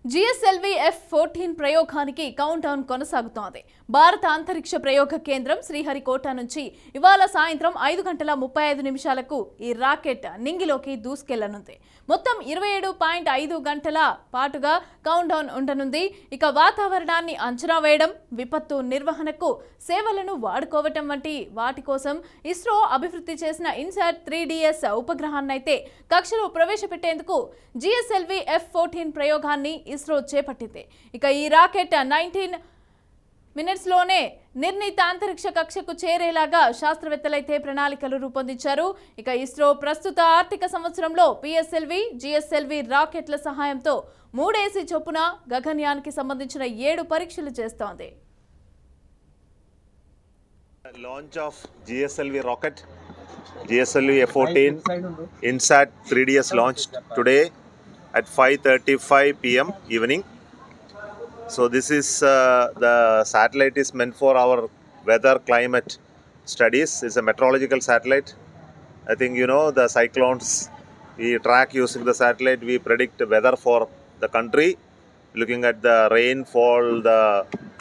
GSLV F-14 ప్రయోగానికి count down కొనసాగుతోంది. భారత అంతరిక్ష ప్రయోగ కేంద్రం శ్రీహరికోట నుంచి ఇవాళ సాయంత్రం 5:35 ఈ రాకెట్ నింగిలోకి దూసుకెళ్లనుంది. మొత్తం 27.5 గంటల పాటుగా కౌంట్ డౌన్ ఉండనుంది. ఇక వాతావరణాన్ని అంచనా వేయడం, విపత్తు నిర్వహణకు సేవలను వాడుకోవటం వంటి వాటి కోసం ఇస్రో అభివృద్ధి చేసిన ఇన్సాట్ 3DS ఉపగ్రహాన్నైతే కక్షలో ప్రవేశపెట్టేందుకు జిఎస్ఎల్వి F-14 ప్రయోగాన్ని ఇస్రో చేపట్టింది. ఇక ఈ రాకెట్ 19 మినిట్స్లోనే నిర్ణీత అంతరిక్ష కక్షకు చేరేలాగా శాస్త్రవేత్తలైతే ప్రణాళికలు రూపొందించారు. ఇక ఇస్రో ప్రస్తుత ఆర్థిక సంవత్సరంలో పిఎస్ఎల్వి, జిఎస్ఎల్వి రాకెట్ల సహాయంతో 3 AC చొప్పున గగనయానికి సంబంధించిన 7 పరీక్షలు చేస్తోంది. Launch of GSLV rocket, GSLV F-14 INSAT 3DS launched today at 5:35 p.m. evening. So this is the satellite is meant for our weather climate studies. It's a meteorological satellite. I think you know the cyclones we track using the satellite. We predict weather for the country, looking at the rainfall, the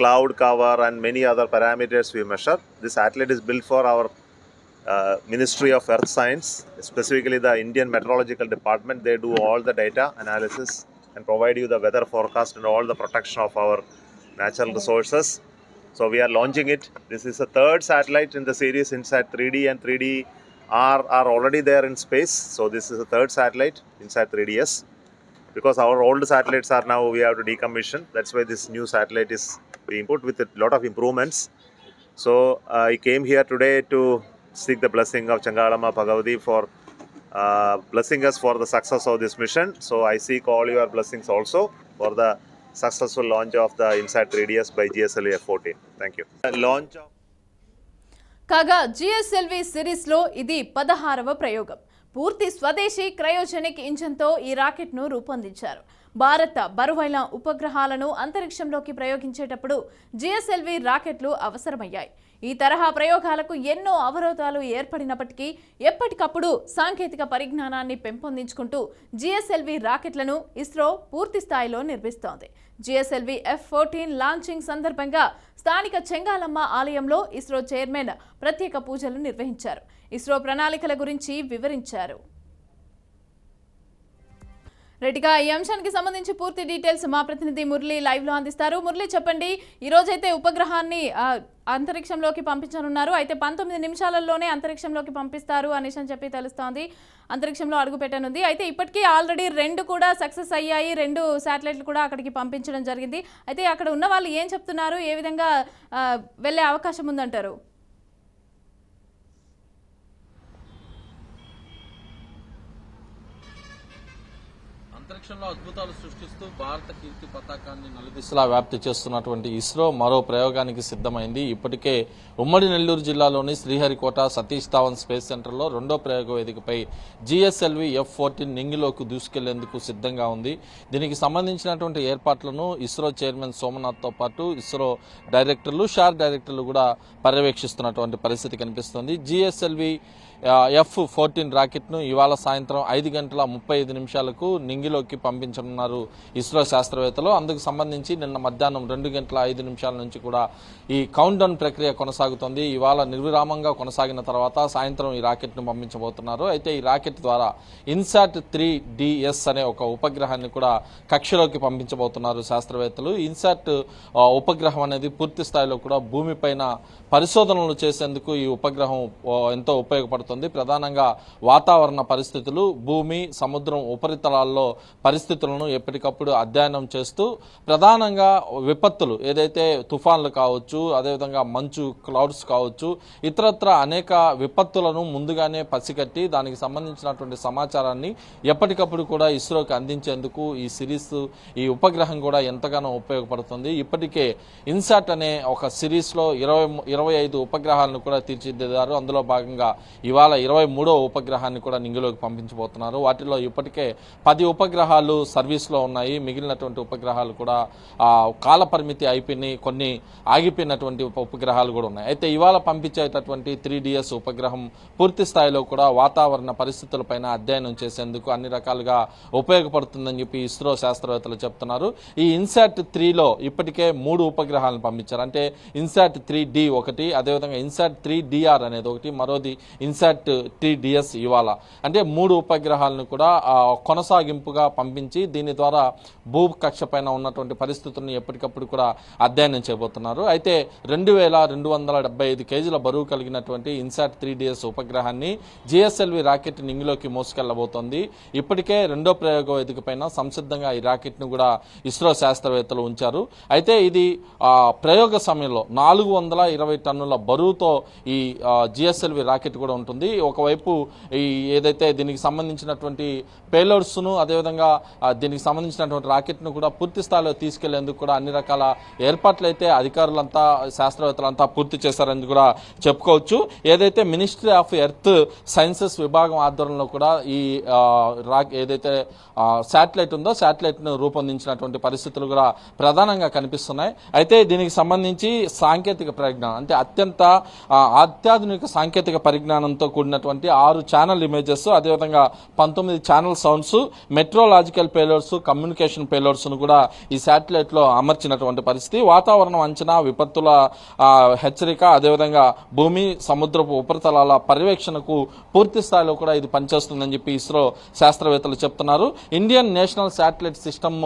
cloud cover and many other parameters we measure. This satellite is built for our Ministry of Earth Science, specifically the Indian Meteorological Department. They do all the data analysis and provide you the weather forecast and all the protection of our natural resources. So we are launching it. This is the third satellite in the series. INSAT 3D and 3D are already there in space. So this is the third satellite, INSAT 3DS. Because our old satellites are now we have to decommission. That's why this new satellite is being put with a lot of improvements. So I came here today to seek the blessing of Changalama Bhagavati for blessing us for the success of this mission. So I seek all your blessings also for the successful launch of the INSAT 3DS by GSLV F-14. Thank you. Launch of కాగా GSLV సిరీస్లో ఇది 16వ ప్రయోగం. పూర్తి స్వదేశీ cryogenic ఇంజన్తో ఈ రాకెట్ను రూపొందించారు. భారత బరువైన ఉపగ్రహాలను అంతరిక్షంలోకి ప్రయోగించేటప్పుడు జిఎస్ఎల్వి రాకెట్లు అవసరమయ్యాయి. ఈ తరహా ప్రయోగాలకు ఎన్నో అవరోధాలు ఏర్పడినప్పటికీ ఎప్పటికప్పుడు సాంకేతిక పరిజ్ఞానాన్ని పెంపొందించుకుంటూ జిఎస్ఎల్వి రాకెట్లను ఇస్రో పూర్తి స్థాయిలో నిర్మిస్తోంది. జిఎస్ఎల్వి F-14 లాంచింగ్ సందర్భంగా స్థానిక చెంగాలమ్మ ఆలయంలో ఇస్రో చైర్మన్ ప్రత్యేక పూజలు నిర్వహించారు. ఇస్రో ప్రణాళికల గురించి వివరించారు. రెడ్డిగా ఈ అంశానికి సంబంధించి పూర్తి డీటెయిల్స్ మా ప్రతినిధి మురళి లైవ్ లో అందిస్తారు. మురళి, చెప్పండి, ఈ రోజైతే ఉపగ్రహాన్ని అంతరిక్షంలోకి పంపించనున్నారు. అయితే 19 నిమిషాలలోనే అంతరిక్షంలోకి పంపిస్తారు అనేసి అని చెప్పి తెలుస్తోంది. అంతరిక్షంలో అడుగు పెట్టనుంది. అయితే ఇప్పటికీ ఆల్రెడీ 2 కూడా సక్సెస్ అయ్యాయి. 2 శాటిలైట్లు కూడా అక్కడికి పంపించడం జరిగింది. అయితే అక్కడ ఉన్న వాళ్ళు ఏం చెప్తున్నారు, ఏ విధంగా వెళ్ళే అవకాశం ఉందంటారు? అంతరిక్షంలో అద్భుతాలు సృష్టిస్తూ భారత కీర్తి పతాకాన్ని నలుదిశలా వ్యాప్తి చేస్తున్నటువంటి ఇస్రో మరో ప్రయోగానికి సిద్ధమైంది. ఇప్పటికే ఉమ్మడి నెల్లూరు జిల్లాలోని శ్రీహరికోట సతీష్ ధావన్ స్పేస్ సెంటర్లో 2వ ప్రయోగ వేదికపై జిఎస్ఎల్వి F-14 నింగిలోకి దూసుకెళ్లేందుకు సిద్ధంగా ఉంది. దీనికి సంబంధించినటువంటి ఏర్పాట్లను ఇస్రో చైర్మన్ సోమనాథ్తో పాటు ఇస్రో డైరెక్టర్లు, షార్ డైరెక్టర్లు కూడా పర్యవేక్షిస్తున్నటువంటి పరిస్థితి కనిపిస్తోంది. జిఎస్ఎల్వి F-14 రాకెట్ను ఇవాళ సాయంత్రం 5:35 నింగిలోకి పంపించనున్నారు ఇస్రో శాస్త్రవేత్తలు. అందుకు సంబంధించి నిన్న మధ్యాహ్నం 2:05 నుంచి కూడా ఈ కౌంట్ డౌన్ ప్రక్రియ కొనసాగుతోంది. ఇవాళ నిర్విరామంగా కొనసాగిన తర్వాత సాయంత్రం ఈ రాకెట్ను పంపించబోతున్నారు. అయితే ఈ రాకెట్ ద్వారా ఇన్సాట్ 3DS అనే ఒక ఉపగ్రహాన్ని కూడా కక్షలోకి పంపించబోతున్నారు శాస్త్రవేత్తలు. ఇన్సాట్ ఉపగ్రహం అనేది పూర్తి స్థాయిలో కూడా భూమిపైన పరిశోధనలు చేసేందుకు ఈ ఉపగ్రహం ఎంతో ఉపయోగపడుతుంది. ప్రధానంగా వాతావరణ పరిస్థితులు, భూమి, సముద్రం ఉపరితలాల్లో పరిస్థితులను ఎప్పటికప్పుడు అధ్యయనం చేస్తూ ప్రధానంగా విపత్తులు ఏదైతే తుఫాన్లు కావచ్చు, అదేవిధంగా మంచు క్లౌడ్స్ కావచ్చు, ఇతరత్ర అనేక విపత్తులను ముందుగానే పసిగట్టి దానికి సంబంధించినటువంటి సమాచారాన్ని ఎప్పటికప్పుడు కూడా ఇస్రోకి అందించేందుకు ఈ సిరీస్, ఈ ఉపగ్రహం కూడా ఎంతగానో ఉపయోగపడుతుంది. ఇప్పటికే ఇన్సాట్ అనే ఒక సిరీస్లో 25 ఉపగ్రహాలను కూడా తీర్చిదిద్దారు. అందులో భాగంగా ఇవాళ 23వ ఉపగ్రహాన్ని కూడా నింగిలోకి పంపించబోతున్నారు. వాటిలో ఇప్పటికే 10 ఉపగ్రహాలు ఉపగ్రహాలు సర్వీస్లో ఉన్నాయి. మిగిలినటువంటి ఉపగ్రహాలు కూడా కాల పరిమితి అయిపోయినాయి, కొన్ని ఆగిపోయినటువంటి ఉపగ్రహాలు కూడా ఉన్నాయి. అయితే ఇవాళ పంపించేటటువంటి 3DS ఉపగ్రహం పూర్తి స్థాయిలో కూడా వాతావరణ పరిస్థితులపైన అధ్యయనం చేసేందుకు అన్ని రకాలుగా ఉపయోగపడుతుందని చెప్పి ఇస్రో శాస్త్రవేత్తలు చెప్తున్నారు. ఈ ఇన్సాట్ 3లో ఇప్పటికే 3 ఉపగ్రహాలను పంపించారు. అంటే ఇన్సాట్ 3D ఒకటి, అదేవిధంగా ఇన్సాట్ 3DR అనేది ఒకటి, మరోది ఇన్సాట్ 3DS ఇవాళ. అంటే 3 ఉపగ్రహాలను కూడా కొనసాగింపుగా పంపించి దీని ద్వారా భూకక్ష పైన ఉన్నటువంటి పరిస్థితులను ఎప్పటికప్పుడు కూడా అధ్యయనం చేయబోతున్నారు. అయితే 2275 కేజీల బరువు కలిగినటువంటి ఇన్సాట్ 3DS ఉపగ్రహాన్ని GSLV రాకెట్ నింగిలోకి మోసుకెళ్లబోతోంది. ఇప్పటికే రెండో ప్రయోగ వేదిక పైన సంసిద్ధంగా ఈ రాకెట్ ను కూడా ఇస్రో శాస్త్రవేత్తలు ఉంచారు. అయితే ఇది ప్రయోగ సమయంలో 420 టన్నుల బరువుతో ఈ GSLV రాకెట్ కూడా ఉంటుంది. ఒకవైపు ఈ ఏదైతే దీనికి సంబంధించినటువంటి పేలోడ్స్ ను, అదేవిధంగా దీనికి సంబంధించినటువంటి రాకెట్ ను కూడా పూర్తి స్థాయిలో తీసుకెళ్లేందుకు కూడా అన్ని రకాల ఏర్పాట్లు అయితే అధికారులంతా శాస్త్రవేత్తలంతా పూర్తి చేశారని కూడా చెప్పుకోవచ్చు. ఏదైతే మినిస్ట్రీ ఆఫ్ ఎర్త్ సైన్సెస్ విభాగం ఆధ్వర్యంలో కూడా ఈ ఏదైతే శాటిలైట్ ఉందో శాటిలైట్ ను రూపొందించినటువంటి పరిస్థితులు కూడా ప్రధానంగా కనిపిస్తున్నాయి. అయితే దీనికి సంబంధించి సాంకేతిక పరిజ్ఞానం అంటే అత్యాధునిక సాంకేతిక పరిజ్ఞానంతో కూడినటువంటి 6 ఛానల్ ఇమేజెస్, అదేవిధంగా 19 channel sounds, meteorological payloads, communication payloads ను కూడా ఈ శాటిలైట్ లో అమర్చినటువంటి పరిస్థితి. వాతావరణం అంచనా, విపత్తుల హెచ్చరిక, అదేవిధంగా భూమి సముద్రపు ఉపరితలాల పర్యవేక్షణకు పూర్తి స్థాయిలో కూడా ఇది పనిచేస్తుందని చెప్పి ఇస్రో శాస్త్రవేత్తలు చెప్తున్నారు. ఇండియన్ నేషనల్ శాటిలైట్ సిస్టమ్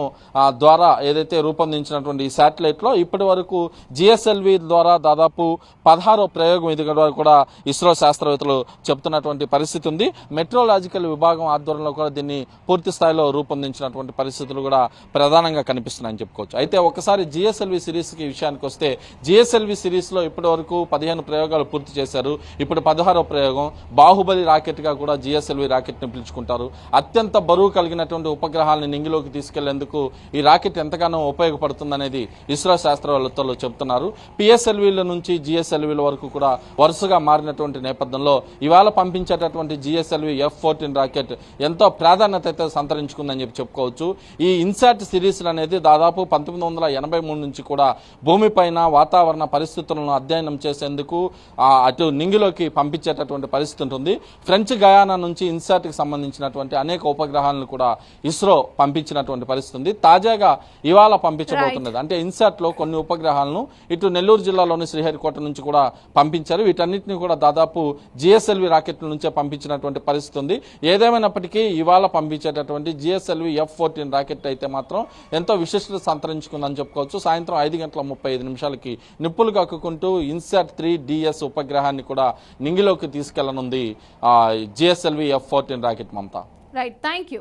ద్వారా ఏదైతే రూపొందించినటువంటి ఈ శాటిలైట్ లో ఇప్పటి వరకు GSLV ద్వారా దాదాపు 16వ ప్రయోగం ఇది కూడా ఇస్రో శాస్త్రవేత్తలు చెప్తున్నటువంటి పరిస్థితి ఉంది. మెట్రోలాజికల్ విభాగం ఆధ్వర్యంలో కూడా దీన్ని పూర్తి స్థాయిలో రూపొందించినటువంటి పరిస్థితులు కూడా ప్రధానంగా కనిపిస్తున్నాయని చెప్పుకోవచ్చు. అయితే ఒకసారి GSLV సిరీస్ కి విషయానికి వస్తే GSLV సిరీస్ లో ఇప్పటి వరకు 15 ప్రయోగాలు పూర్తి చేశారు. ఇప్పుడు 16వ ప్రయోగం. బాహుబలి రాకెట్ గా కూడా GSLV రాకెట్ ని పిలుచుకుంటారు. అత్యంత బరువు కలిగినటువంటి ఉపగ్రహాలను నింగిలోకి తీసుకెళ్లేందుకు ఈ రాకెట్ ఎంతగానో ఉపయోగపడుతుందనేది ఇస్రో శాస్త్రవేత్తలు చెబుతున్నారు. PSLVల నుంచి GSLVల వరకు కూడా వరుసగా మారినటువంటి నేపథ్యంలో ఇవాళ పంపించేటటువంటి GSLV F-14 రాకెట్ ఎంతో ప్రాధాన్యత అయితే సంతరించుకుందని చెప్పి చెప్పుకోవచ్చు. ఈ ఇన్సాట్ సిరీస్ అనేది దాదాపు 1983 నుంచి కూడా భూమిపైన వాతావరణ పరిస్థితులను అధ్యయనం చేసేందుకు అటు నింగిలోకి పంపించేటటువంటి పరిస్థితి ఉంటుంది. ఫ్రెంచ్ గయానా నుంచి ఇన్సాట్ కి సంబంధించినటువంటి అనేక ఉపగ్రహాలను కూడా ఇస్రో పంపించినటువంటి పరిస్థితి ఉంది. తాజాగా ఇవాళ పంపించబోతున్నది అంటే ఇన్సాట్ లో కొన్ని ఉపగ్రహాలను ఇటు నెల్లూరు జిల్లాలోని శ్రీహరికోట నుంచి కూడా పంపించారు. వీటన్నిటిని కూడా దాదాపు GSLV రాకెట్ల నుంచే పంపించినటువంటి పరిస్థితి ఉంది. ఏదేమైనప్పటికీ ఇవాళ పంపించేటటువంటి GSLV F-14 రాకెట్ అయితే మాత్రం ఎంతో విశిష్టత సంతరించుకుందని చెప్పుకోవచ్చు. సాయంత్రం 5:35 నిప్పులు కక్కుకుంటూ ఇన్సాట్ 3DS ఉపగ్రహాన్ని కూడా నింగిలోకి తీసుకెళ్లనుంది GSLV F-14 rocket. Mamata. Right, thank you.